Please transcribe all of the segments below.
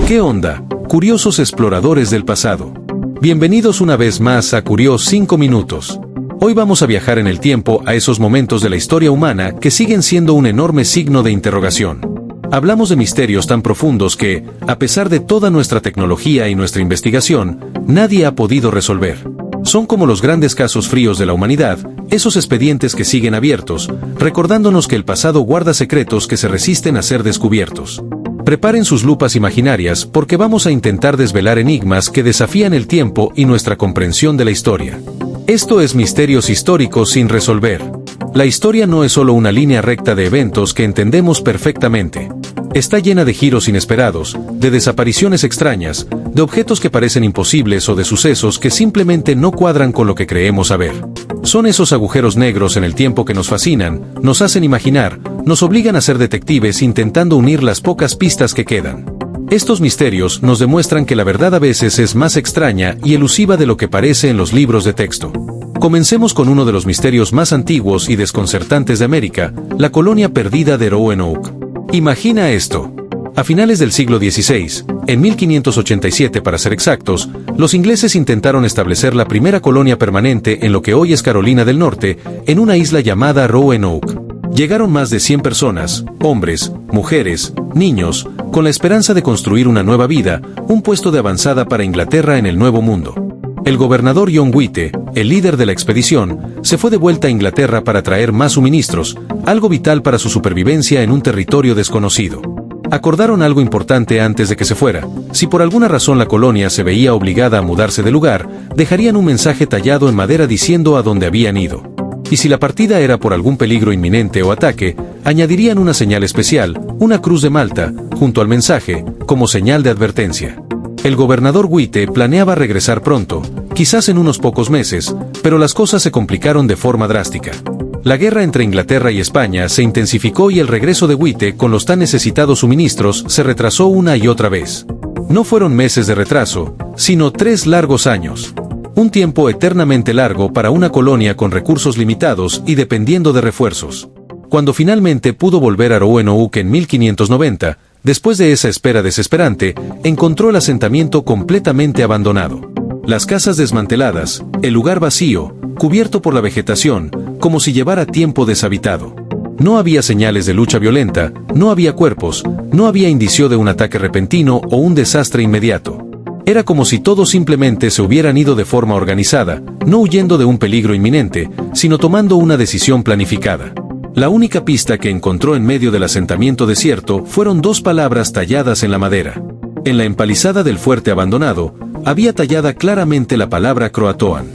¿Qué onda, curiosos exploradores del pasado? Bienvenidos una vez más a Curios 5 Minutos. Hoy vamos a viajar en el tiempo a esos momentos de la historia humana que siguen siendo un enorme signo de interrogación. Hablamos de misterios tan profundos que, a pesar de toda nuestra tecnología y nuestra investigación, nadie ha podido resolver. Son como los grandes casos fríos de la humanidad, esos expedientes que siguen abiertos, recordándonos que el pasado guarda secretos que se resisten a ser descubiertos. Preparen sus lupas imaginarias porque vamos a intentar desvelar enigmas que desafían el tiempo y nuestra comprensión de la historia. Esto es Misterios Históricos sin resolver. La historia no es solo una línea recta de eventos que entendemos perfectamente. Está llena de giros inesperados, de desapariciones extrañas, de objetos que parecen imposibles o de sucesos que simplemente no cuadran con lo que creemos saber. Son esos agujeros negros en el tiempo que nos fascinan, nos hacen imaginar, nos obligan a ser detectives intentando unir las pocas pistas que quedan. Estos misterios nos demuestran que la verdad a veces es más extraña y elusiva de lo que parece en los libros de texto. Comencemos con uno de los misterios más antiguos y desconcertantes de América, la colonia perdida de Roanoke. Imagina esto. A finales del siglo XVI, en 1587 para ser exactos, los ingleses intentaron establecer la primera colonia permanente en lo que hoy es Carolina del Norte, en una isla llamada Roanoke. Llegaron más de 100 personas, hombres, mujeres, niños, con la esperanza de construir una nueva vida, un puesto de avanzada para Inglaterra en el Nuevo Mundo. El gobernador John White, el líder de la expedición, se fue de vuelta a Inglaterra para traer más suministros, algo vital para su supervivencia en un territorio desconocido. Acordaron algo importante antes de que se fuera. Si por alguna razón la colonia se veía obligada a mudarse de lugar, dejarían un mensaje tallado en madera diciendo a dónde habían ido. Y si la partida era por algún peligro inminente o ataque, añadirían una señal especial, una cruz de Malta, junto al mensaje, como señal de advertencia. El gobernador White planeaba regresar pronto, quizás en unos pocos meses, pero las cosas se complicaron de forma drástica. La guerra entre Inglaterra y España se intensificó y el regreso de White con los tan necesitados suministros se retrasó una y otra vez. No fueron meses de retraso, sino 3 largos años. Un tiempo eternamente largo para una colonia con recursos limitados y dependiendo de refuerzos. Cuando finalmente pudo volver a Roanoke en 1590, después de esa espera desesperante, encontró el asentamiento completamente abandonado. Las casas desmanteladas, el lugar vacío, cubierto por la vegetación, como si llevara tiempo deshabitado. No había señales de lucha violenta, no había cuerpos, no había indicio de un ataque repentino o un desastre inmediato. Era como si todos simplemente se hubieran ido de forma organizada, no huyendo de un peligro inminente, sino tomando una decisión planificada. La única pista que encontró en medio del asentamiento desierto fueron 2 palabras talladas en la madera. En la empalizada del fuerte abandonado, había tallada claramente la palabra Croatoan.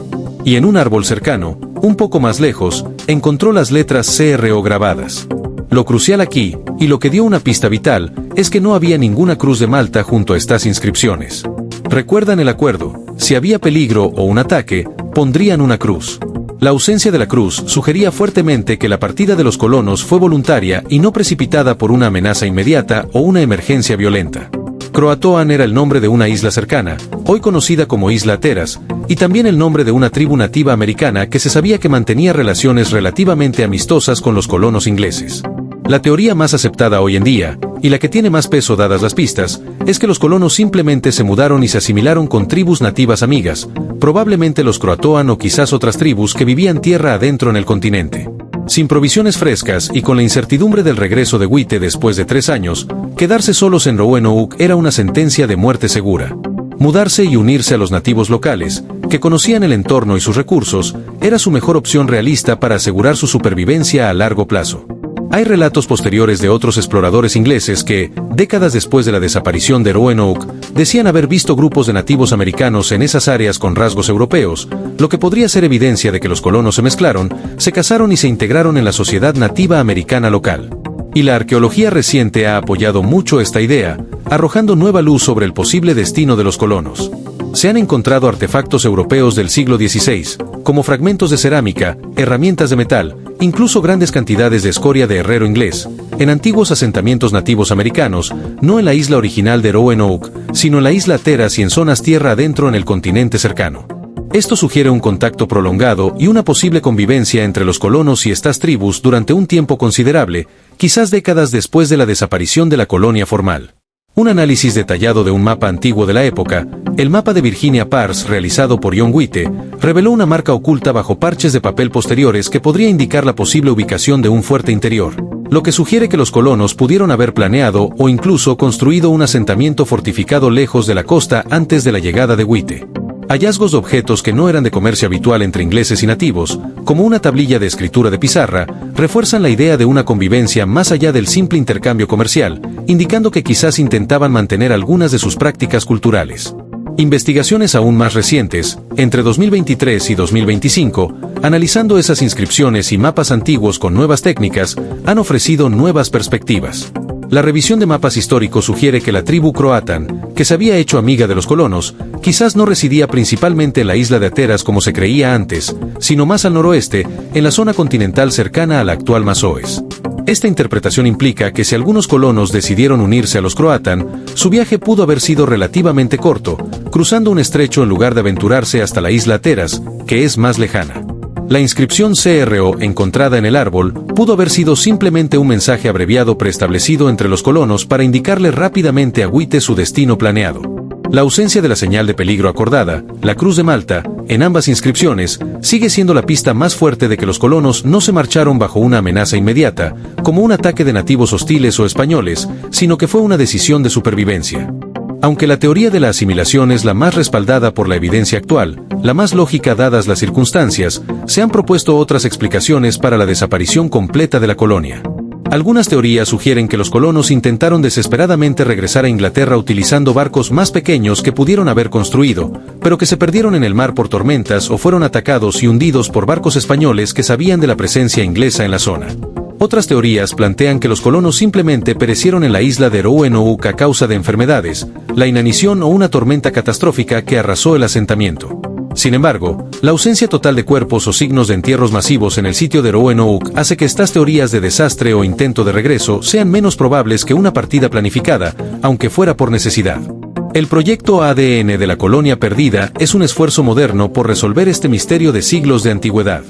Y en un árbol cercano, un poco más lejos, encontró las letras CRO grabadas. Lo crucial aquí, y lo que dio una pista vital, es que no había ninguna cruz de Malta junto a estas inscripciones. ¿Recuerdan el acuerdo? Si había peligro o un ataque, pondrían una cruz. La ausencia de la cruz sugería fuertemente que la partida de los colonos fue voluntaria y no precipitada por una amenaza inmediata o una emergencia violenta. Croatoan era el nombre de una isla cercana, hoy conocida como Isla Hatteras, y también el nombre de una tribu nativa americana que se sabía que mantenía relaciones relativamente amistosas con los colonos ingleses. La teoría más aceptada hoy en día, y la que tiene más peso dadas las pistas, es que los colonos simplemente se mudaron y se asimilaron con tribus nativas amigas, probablemente los Croatoan o quizás otras tribus que vivían tierra adentro en el continente. Sin provisiones frescas y con la incertidumbre del regreso de White después de 3 años, quedarse solos en Roanoke era una sentencia de muerte segura. Mudarse y unirse a los nativos locales, que conocían el entorno y sus recursos, era su mejor opción realista para asegurar su supervivencia a largo plazo. Hay relatos posteriores de otros exploradores ingleses que, décadas después de la desaparición de Roanoke, decían haber visto grupos de nativos americanos en esas áreas con rasgos europeos, lo que podría ser evidencia de que los colonos se mezclaron, se casaron y se integraron en la sociedad nativa americana local. Y la arqueología reciente ha apoyado mucho esta idea, arrojando nueva luz sobre el posible destino de los colonos. Se han encontrado artefactos europeos del siglo XVI, como fragmentos de cerámica, herramientas de metal, incluso grandes cantidades de escoria de herrero inglés, en antiguos asentamientos nativos americanos, no en la isla original de Roanoke, sino en la isla Hatteras y en zonas tierra adentro en el continente cercano. Esto sugiere un contacto prolongado y una posible convivencia entre los colonos y estas tribus durante un tiempo considerable, quizás décadas después de la desaparición de la colonia formal. Un análisis detallado de un mapa antiguo de la época, el mapa de Virginia Pars realizado por John Witte, reveló una marca oculta bajo parches de papel posteriores que podría indicar la posible ubicación de un fuerte interior, lo que sugiere que los colonos pudieron haber planeado o incluso construido un asentamiento fortificado lejos de la costa antes de la llegada de Witte. Hallazgos de objetos que no eran de comercio habitual entre ingleses y nativos, como una tablilla de escritura de pizarra, refuerzan la idea de una convivencia más allá del simple intercambio comercial, indicando que quizás intentaban mantener algunas de sus prácticas culturales. Investigaciones aún más recientes, entre 2023 y 2025, analizando esas inscripciones y mapas antiguos con nuevas técnicas, han ofrecido nuevas perspectivas. La revisión de mapas históricos sugiere que la tribu Croatan, que se había hecho amiga de los colonos, quizás no residía principalmente en la isla de Ateras como se creía antes, sino más al noroeste, en la zona continental cercana a la actual Mazoes. Esta interpretación implica que si algunos colonos decidieron unirse a los croatan, su viaje pudo haber sido relativamente corto, cruzando un estrecho en lugar de aventurarse hasta la isla Ateras, que es más lejana. La inscripción CRO encontrada en el árbol pudo haber sido simplemente un mensaje abreviado preestablecido entre los colonos para indicarle rápidamente a Witte su destino planeado. La ausencia de la señal de peligro acordada, la Cruz de Malta, en ambas inscripciones, sigue siendo la pista más fuerte de que los colonos no se marcharon bajo una amenaza inmediata, como un ataque de nativos hostiles o españoles, sino que fue una decisión de supervivencia. Aunque la teoría de la asimilación es la más respaldada por la evidencia actual, la más lógica dadas las circunstancias, se han propuesto otras explicaciones para la desaparición completa de la colonia. Algunas teorías sugieren que los colonos intentaron desesperadamente regresar a Inglaterra utilizando barcos más pequeños que pudieron haber construido, pero que se perdieron en el mar por tormentas o fueron atacados y hundidos por barcos españoles que sabían de la presencia inglesa en la zona. Otras teorías plantean que los colonos simplemente perecieron en la isla de Roanoke a causa de enfermedades, la inanición o una tormenta catastrófica que arrasó el asentamiento. Sin embargo, la ausencia total de cuerpos o signos de entierros masivos en el sitio de Roanoke hace que estas teorías de desastre o intento de regreso sean menos probables que una partida planificada, aunque fuera por necesidad. El proyecto ADN de la colonia perdida es un esfuerzo moderno por resolver este misterio de siglos de antigüedad.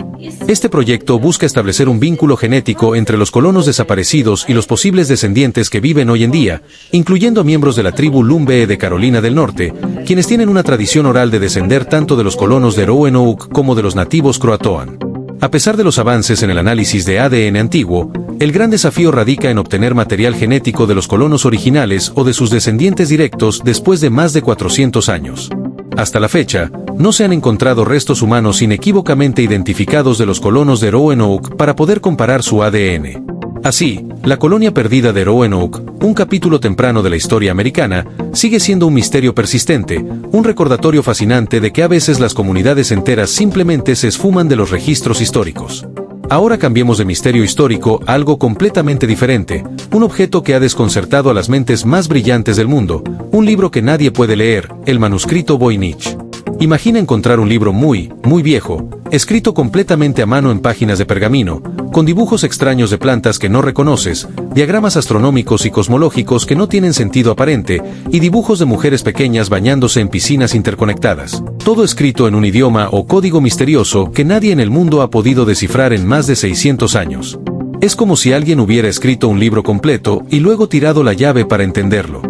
Este proyecto busca establecer un vínculo genético entre los colonos desaparecidos y los posibles descendientes que viven hoy en día, incluyendo a miembros de la tribu Lumbee de Carolina del Norte, quienes tienen una tradición oral de descender tanto de los colonos de Roanoke como de los nativos croatoan. A pesar de los avances en el análisis de ADN antiguo, el gran desafío radica en obtener material genético de los colonos originales o de sus descendientes directos después de más de 400 años. Hasta la fecha, no se han encontrado restos humanos inequívocamente identificados de los colonos de Roanoke para poder comparar su ADN. Así, la colonia perdida de Roanoke, un capítulo temprano de la historia americana, sigue siendo un misterio persistente, un recordatorio fascinante de que a veces las comunidades enteras simplemente se esfuman de los registros históricos. Ahora cambiemos de misterio histórico a algo completamente diferente, un objeto que ha desconcertado a las mentes más brillantes del mundo, un libro que nadie puede leer, el manuscrito Voynich. Imagina encontrar un libro muy viejo, escrito completamente a mano en páginas de pergamino, con dibujos extraños de plantas que no reconoces, diagramas astronómicos y cosmológicos que no tienen sentido aparente, y dibujos de mujeres pequeñas bañándose en piscinas interconectadas. Todo escrito en un idioma o código misterioso que nadie en el mundo ha podido descifrar en más de 600 años. Es como si alguien hubiera escrito un libro completo y luego tirado la llave para entenderlo.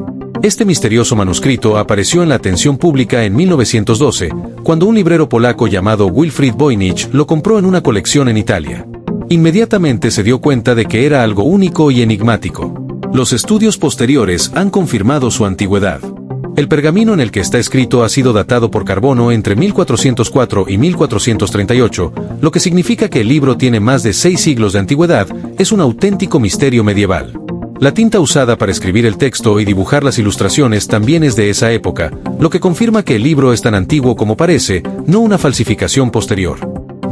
Este misterioso manuscrito apareció en la atención pública en 1912, cuando un librero polaco llamado Wilfrid Voynich lo compró en una colección en Italia. Inmediatamente se dio cuenta de que era algo único y enigmático. Los estudios posteriores han confirmado su antigüedad. El pergamino en el que está escrito ha sido datado por carbono entre 1404 y 1438, lo que significa que el libro tiene más de 6 siglos de antigüedad, es un auténtico misterio medieval. La tinta usada para escribir el texto y dibujar las ilustraciones también es de esa época, lo que confirma que el libro es tan antiguo como parece, no una falsificación posterior.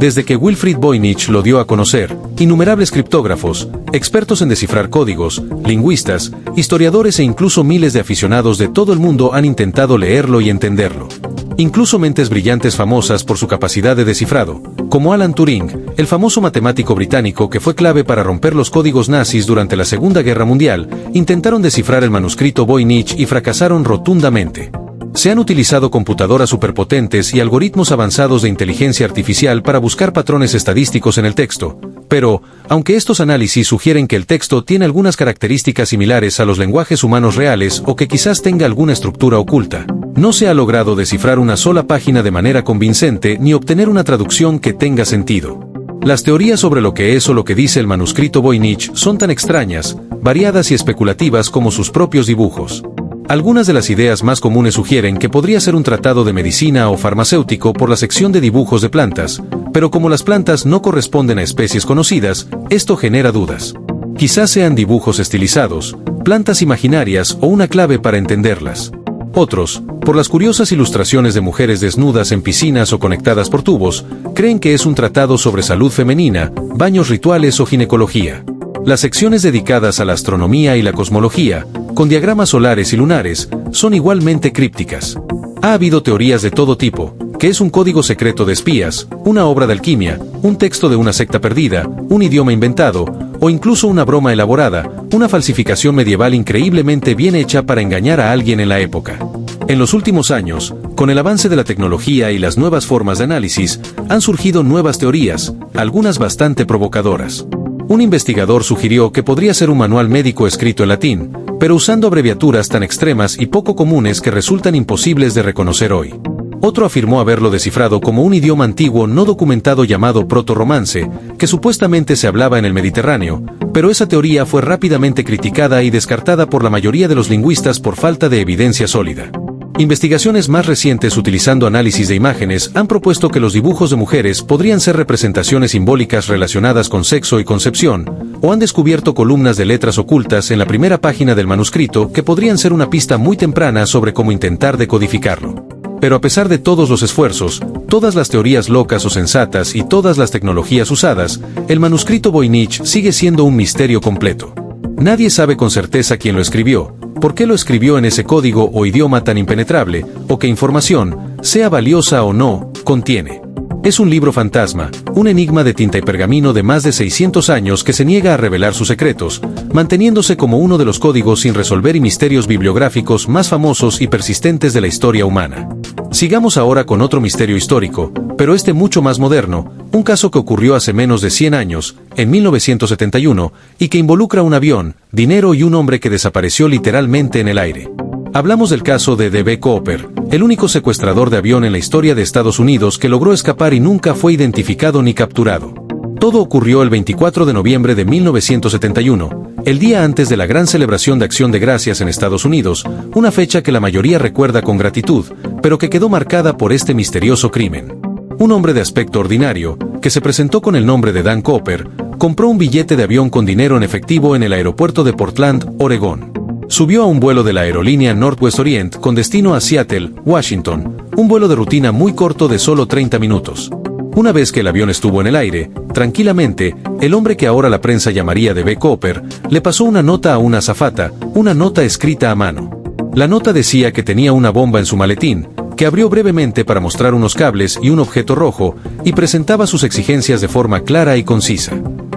Desde que Wilfrid Voynich lo dio a conocer, innumerables criptógrafos, expertos en descifrar códigos, lingüistas, historiadores e incluso miles de aficionados de todo el mundo han intentado leerlo y entenderlo. Incluso mentes brillantes famosas por su capacidad de descifrado, como Alan Turing, el famoso matemático británico que fue clave para romper los códigos nazis durante la Segunda Guerra Mundial, intentaron descifrar el manuscrito Voynich y fracasaron rotundamente. Se han utilizado computadoras superpotentes y algoritmos avanzados de inteligencia artificial para buscar patrones estadísticos en el texto, pero, aunque estos análisis sugieren que el texto tiene algunas características similares a los lenguajes humanos reales o que quizás tenga alguna estructura oculta, no se ha logrado descifrar una sola página de manera convincente ni obtener una traducción que tenga sentido. Las teorías sobre lo que es o lo que dice el manuscrito Voynich son tan extrañas, variadas y especulativas como sus propios dibujos. Algunas de las ideas más comunes sugieren que podría ser un tratado de medicina o farmacéutico por la sección de dibujos de plantas, pero como las plantas no corresponden a especies conocidas, esto genera dudas. Quizás sean dibujos estilizados, plantas imaginarias o una clave para entenderlas. Otros, por las curiosas ilustraciones de mujeres desnudas en piscinas o conectadas por tubos, creen que es un tratado sobre salud femenina, baños rituales o ginecología. Las secciones dedicadas a la astronomía y la cosmología, con diagramas solares y lunares, son igualmente crípticas. Ha habido teorías de todo tipo, que es un código secreto de espías, una obra de alquimia, un texto de una secta perdida, un idioma inventado, o incluso una broma elaborada, una falsificación medieval increíblemente bien hecha para engañar a alguien en la época. En los últimos años, con el avance de la tecnología y las nuevas formas de análisis, han surgido nuevas teorías, algunas bastante provocadoras. Un investigador sugirió que podría ser un manual médico escrito en latín, pero usando abreviaturas tan extremas y poco comunes que resultan imposibles de reconocer hoy. Otro afirmó haberlo descifrado como un idioma antiguo no documentado llamado proto-romance, que supuestamente se hablaba en el Mediterráneo, pero esa teoría fue rápidamente criticada y descartada por la mayoría de los lingüistas por falta de evidencia sólida. Investigaciones más recientes utilizando análisis de imágenes han propuesto que los dibujos de mujeres podrían ser representaciones simbólicas relacionadas con sexo y concepción, o han descubierto columnas de letras ocultas en la primera página del manuscrito que podrían ser una pista muy temprana sobre cómo intentar decodificarlo. Pero a pesar de todos los esfuerzos, todas las teorías locas o sensatas y todas las tecnologías usadas, el manuscrito Voynich sigue siendo un misterio completo. Nadie sabe con certeza quién lo escribió, por qué lo escribió en ese código o idioma tan impenetrable, o qué información, sea valiosa o no, contiene. Es un libro fantasma, un enigma de tinta y pergamino de más de 600 años que se niega a revelar sus secretos, manteniéndose como uno de los códigos sin resolver y misterios bibliográficos más famosos y persistentes de la historia humana. Sigamos ahora con otro misterio histórico, pero este mucho más moderno, un caso que ocurrió hace menos de 100 años, en 1971, y que involucra un avión, dinero y un hombre que desapareció literalmente en el aire. Hablamos del caso de D.B. Cooper, el único secuestrador de avión en la historia de Estados Unidos que logró escapar y nunca fue identificado ni capturado. Todo ocurrió el 24 de noviembre de 1971, el día antes de la gran celebración de Acción de Gracias en Estados Unidos, una fecha que la mayoría recuerda con gratitud, pero que quedó marcada por este misterioso crimen. Un hombre de aspecto ordinario, que se presentó con el nombre de Dan Cooper, compró un billete de avión con dinero en efectivo en el aeropuerto de Portland, Oregón. Subió a un vuelo de la aerolínea Northwest Orient con destino a Seattle, Washington, un vuelo de rutina muy corto de solo 30 minutos. Una vez que el avión estuvo en el aire, tranquilamente, el hombre que ahora la prensa llamaría D.B. Cooper, le pasó una nota a una azafata, una nota escrita a mano. La nota decía que tenía una bomba en su maletín, que abrió brevemente para mostrar unos cables y un objeto rojo, y presentaba sus exigencias de forma clara y concisa.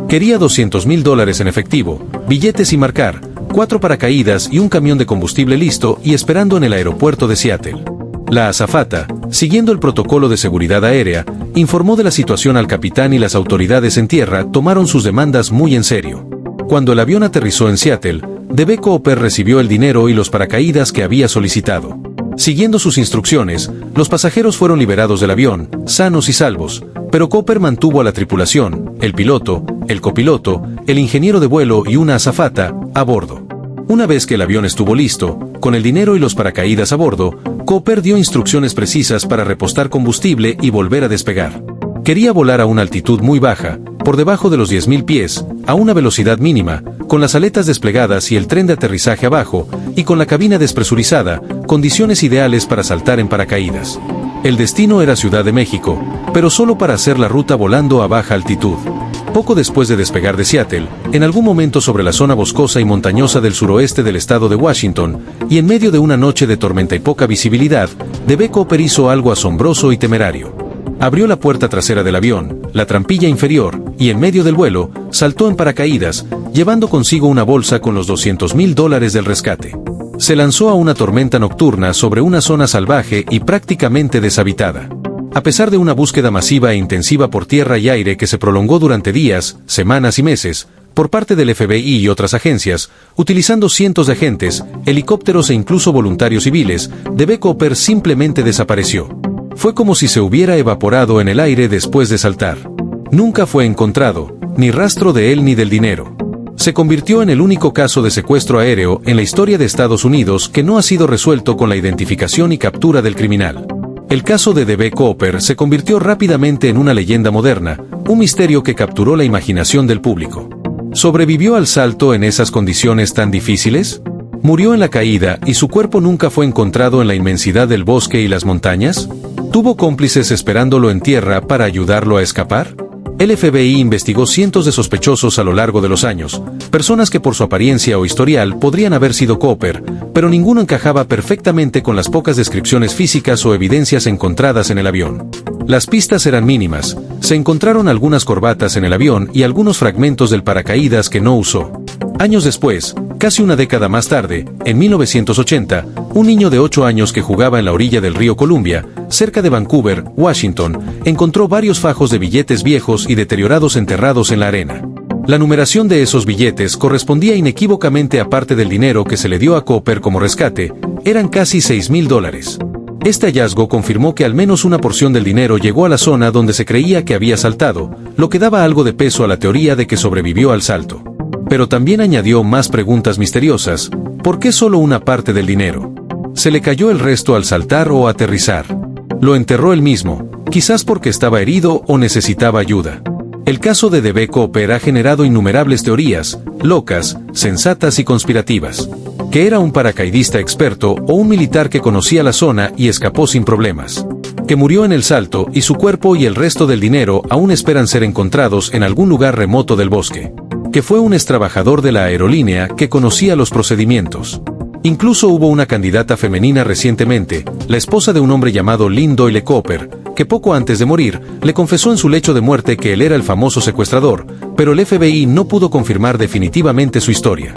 Quería $200,000 en efectivo, billetes sin marcar, 4 paracaídas y un camión de combustible listo y esperando en el aeropuerto de Seattle. La azafata, siguiendo el protocolo de seguridad aérea, informó de la situación al capitán y las autoridades en tierra tomaron sus demandas muy en serio. Cuando el avión aterrizó en Seattle, D.B. Cooper recibió el dinero y los paracaídas que había solicitado. Siguiendo sus instrucciones, los pasajeros fueron liberados del avión, sanos y salvos, pero Cooper mantuvo a la tripulación, el piloto, el copiloto, el ingeniero de vuelo y una azafata, a bordo. Una vez que el avión estuvo listo, con el dinero y los paracaídas a bordo, Cooper dio instrucciones precisas para repostar combustible y volver a despegar. Quería volar a una altitud muy baja, por debajo de los 10,000 pies, a una velocidad mínima, con las aletas desplegadas y el tren de aterrizaje abajo, y con la cabina despresurizada, condiciones ideales para saltar en paracaídas. El destino era Ciudad de México, pero solo para hacer la ruta volando a baja altitud. Poco después de despegar de Seattle, en algún momento sobre la zona boscosa y montañosa del suroeste del estado de Washington, y en medio de una noche de tormenta y poca visibilidad, D.B. Cooper hizo algo asombroso y temerario. Abrió la puerta trasera del avión, la trampilla inferior, y en medio del vuelo, saltó en paracaídas, llevando consigo una bolsa con los $200,000 del rescate. Se lanzó a una tormenta nocturna sobre una zona salvaje y prácticamente deshabitada. A pesar de una búsqueda masiva e intensiva por tierra y aire que se prolongó durante días, semanas y meses, por parte del FBI y otras agencias, utilizando cientos de agentes, helicópteros e incluso voluntarios civiles, DB Cooper simplemente desapareció. Fue como si se hubiera evaporado en el aire después de saltar. Nunca fue encontrado, ni rastro de él ni del dinero. Se convirtió en el único caso de secuestro aéreo en la historia de Estados Unidos que no ha sido resuelto con la identificación y captura del criminal. El caso de DB Cooper se convirtió rápidamente en una leyenda moderna, un misterio que capturó la imaginación del público. ¿Sobrevivió al salto en esas condiciones tan difíciles? ¿Murió en la caída y su cuerpo nunca fue encontrado en la inmensidad del bosque y las montañas? ¿Tuvo cómplices esperándolo en tierra para ayudarlo a escapar? El FBI investigó cientos de sospechosos a lo largo de los años, personas que por su apariencia o historial podrían haber sido Cooper, pero ninguno encajaba perfectamente con las pocas descripciones físicas o evidencias encontradas en el avión. Las pistas eran mínimas, se encontraron algunas corbatas en el avión y algunos fragmentos del paracaídas que no usó. Años después, casi una década más tarde, en 1980, un niño de 8 años que jugaba en la orilla del río Columbia, cerca de Vancouver, Washington, encontró varios fajos de billetes viejos y deteriorados enterrados en la arena. La numeración de esos billetes correspondía inequívocamente a parte del dinero que se le dio a Cooper como rescate, eran casi $6,000. Este hallazgo confirmó que al menos una porción del dinero llegó a la zona donde se creía que había saltado, lo que daba algo de peso a la teoría de que sobrevivió al salto. Pero también añadió más preguntas misteriosas. ¿Por qué solo una parte del dinero? ¿Se le cayó el resto al saltar o aterrizar? ¿Lo enterró él mismo, quizás porque estaba herido o necesitaba ayuda? El caso de DB Cooper ha generado innumerables teorías, locas, sensatas y conspirativas. Que era un paracaidista experto o un militar que conocía la zona y escapó sin problemas. Que murió en el salto y su cuerpo y el resto del dinero aún esperan ser encontrados en algún lugar remoto del bosque. Que fue un extrabajador de la aerolínea que conocía los procedimientos. Incluso hubo una candidata femenina recientemente, la esposa de un hombre llamado Lynn Doyle Cooper, que poco antes de morir, le confesó en su lecho de muerte que él era el famoso secuestrador, pero el FBI no pudo confirmar definitivamente su historia.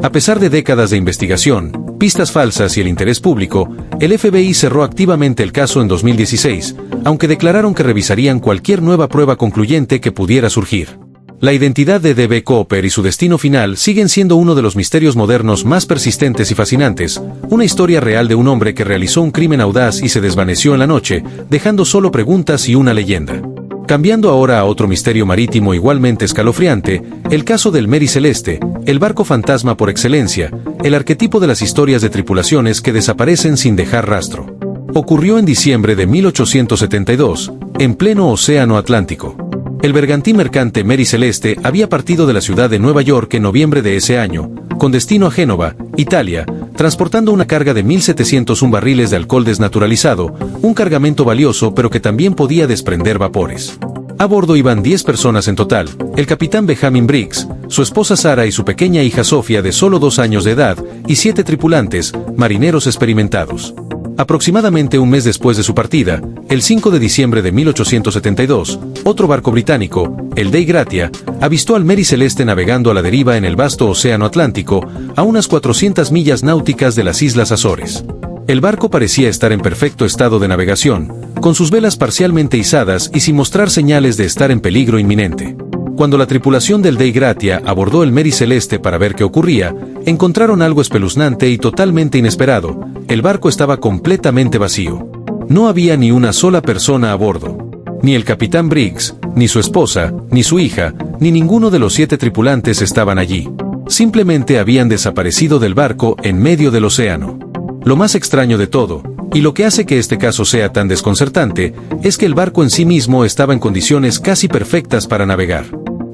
A pesar de décadas de investigación, pistas falsas y el interés público, el FBI cerró activamente el caso en 2016, aunque declararon que revisarían cualquier nueva prueba concluyente que pudiera surgir. La identidad de DB Cooper y su destino final siguen siendo uno de los misterios modernos más persistentes y fascinantes, una historia real de un hombre que realizó un crimen audaz y se desvaneció en la noche, dejando solo preguntas y una leyenda. Cambiando ahora a otro misterio marítimo igualmente escalofriante, el caso del Mary Celeste, el barco fantasma por excelencia, el arquetipo de las historias de tripulaciones que desaparecen sin dejar rastro. Ocurrió en diciembre de 1872, en pleno Océano Atlántico. El bergantín mercante Mary Celeste había partido de la ciudad de Nueva York en noviembre de ese año, con destino a Génova, Italia, transportando una carga de 1.701 barriles de alcohol desnaturalizado, un cargamento valioso pero que también podía desprender vapores. A bordo iban 10 personas en total, el capitán Benjamin Briggs, su esposa Sarah y su pequeña hija Sofía de solo 2 años de edad, y 7 tripulantes, marineros experimentados. Aproximadamente un mes después de su partida, el 5 de diciembre de 1872, otro barco británico, el Dei Gratia, avistó al Mary Celeste navegando a la deriva en el vasto Océano Atlántico, a unas 400 millas náuticas de las Islas Azores. El barco parecía estar en perfecto estado de navegación, con sus velas parcialmente izadas y sin mostrar señales de estar en peligro inminente. Cuando la tripulación del Dei Gratia abordó el Mary Celeste para ver qué ocurría, encontraron algo espeluznante y totalmente inesperado: el barco estaba completamente vacío. No había ni una sola persona a bordo. Ni el capitán Briggs, ni su esposa, ni su hija, ni ninguno de los 7 tripulantes estaban allí. Simplemente habían desaparecido del barco en medio del océano. Lo más extraño de todo, y lo que hace que este caso sea tan desconcertante, es que el barco en sí mismo estaba en condiciones casi perfectas para navegar.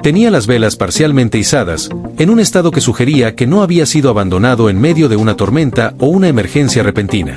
Tenía las velas parcialmente izadas, en un estado que sugería que no había sido abandonado en medio de una tormenta o una emergencia repentina.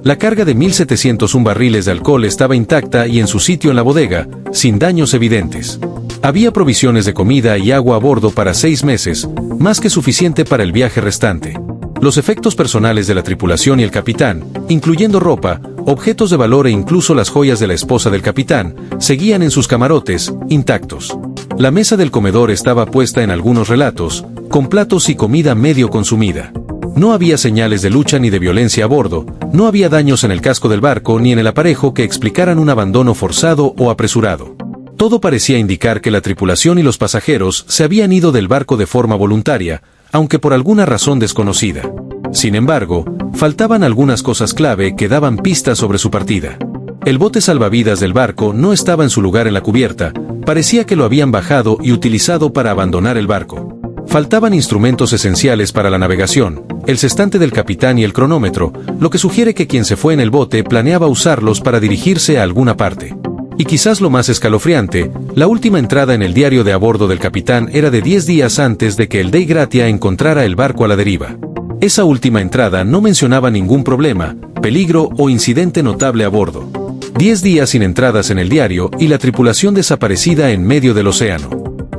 La carga de 1.701 barriles de alcohol estaba intacta y en su sitio en la bodega, sin daños evidentes. Había provisiones de comida y agua a bordo para 6 meses, más que suficiente para el viaje restante. Los efectos personales de la tripulación y el capitán, incluyendo ropa, objetos de valor e incluso las joyas de la esposa del capitán, seguían en sus camarotes, intactos. La mesa del comedor estaba puesta en algunos relatos, con platos y comida medio consumida. No había señales de lucha ni de violencia a bordo, no había daños en el casco del barco ni en el aparejo que explicaran un abandono forzado o apresurado. Todo parecía indicar que la tripulación y los pasajeros se habían ido del barco de forma voluntaria, aunque por alguna razón desconocida. Sin embargo, faltaban algunas cosas clave que daban pistas sobre su partida. El bote salvavidas del barco no estaba en su lugar en la cubierta, parecía que lo habían bajado y utilizado para abandonar el barco. Faltaban instrumentos esenciales para la navegación, el sextante del capitán y el cronómetro, lo que sugiere que quien se fue en el bote planeaba usarlos para dirigirse a alguna parte. Y quizás lo más escalofriante, la última entrada en el diario de a bordo del capitán era de 10 días antes de que el Dei Gratia encontrara el barco a la deriva. Esa última entrada no mencionaba ningún problema, peligro o incidente notable a bordo. 10 días sin entradas en el diario y la tripulación desaparecida en medio del océano.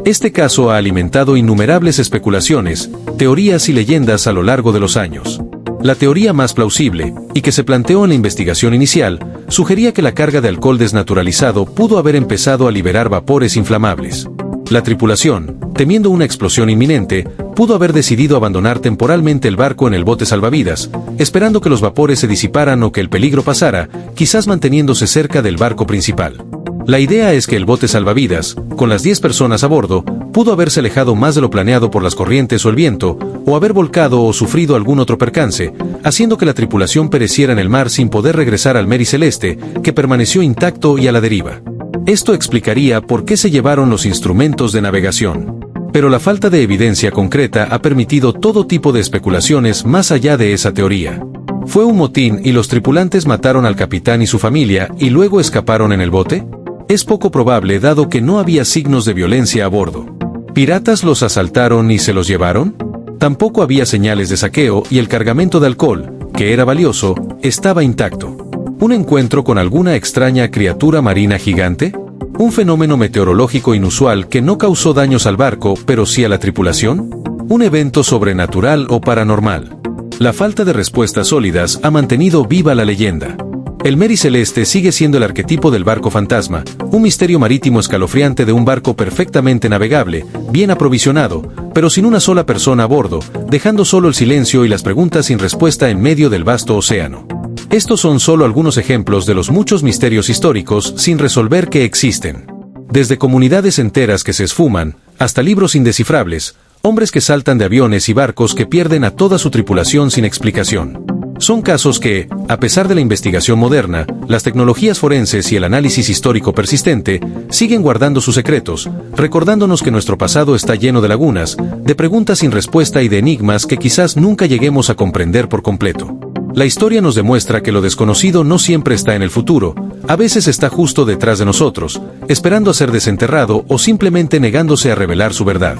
Este caso ha alimentado innumerables especulaciones, teorías y leyendas a lo largo de los años. La teoría más plausible, y que se planteó en la investigación inicial, sugería que la carga de alcohol desnaturalizado pudo haber empezado a liberar vapores inflamables. La tripulación, temiendo una explosión inminente, pudo haber decidido abandonar temporalmente el barco en el bote salvavidas, esperando que los vapores se disiparan o que el peligro pasara, quizás manteniéndose cerca del barco principal. La idea es que el bote salvavidas, con las 10 personas a bordo, pudo haberse alejado más de lo planeado por las corrientes o el viento, o haber volcado o sufrido algún otro percance, haciendo que la tripulación pereciera en el mar sin poder regresar al Mary Celeste, que permaneció intacto y a la deriva. Esto explicaría por qué se llevaron los instrumentos de navegación. Pero la falta de evidencia concreta ha permitido todo tipo de especulaciones más allá de esa teoría. ¿Fue un motín y los tripulantes mataron al capitán y su familia y luego escaparon en el bote? Es poco probable dado que no había signos de violencia a bordo. ¿Piratas los asaltaron y se los llevaron? Tampoco había señales de saqueo y el cargamento de alcohol, que era valioso, estaba intacto. ¿Un encuentro con alguna extraña criatura marina gigante? ¿Un fenómeno meteorológico inusual que no causó daños al barco, pero sí a la tripulación? ¿Un evento sobrenatural o paranormal? La falta de respuestas sólidas ha mantenido viva la leyenda. El Mary Celeste sigue siendo el arquetipo del barco fantasma, un misterio marítimo escalofriante de un barco perfectamente navegable, bien aprovisionado, pero sin una sola persona a bordo, dejando solo el silencio y las preguntas sin respuesta en medio del vasto océano. Estos son solo algunos ejemplos de los muchos misterios históricos sin resolver que existen. Desde comunidades enteras que se esfuman, hasta libros indescifrables, hombres que saltan de aviones y barcos que pierden a toda su tripulación sin explicación. Son casos que, a pesar de la investigación moderna, las tecnologías forenses y el análisis histórico persistente, siguen guardando sus secretos, recordándonos que nuestro pasado está lleno de lagunas, de preguntas sin respuesta y de enigmas que quizás nunca lleguemos a comprender por completo. La historia nos demuestra que lo desconocido no siempre está en el futuro, a veces está justo detrás de nosotros, esperando a ser desenterrado o simplemente negándose a revelar su verdad.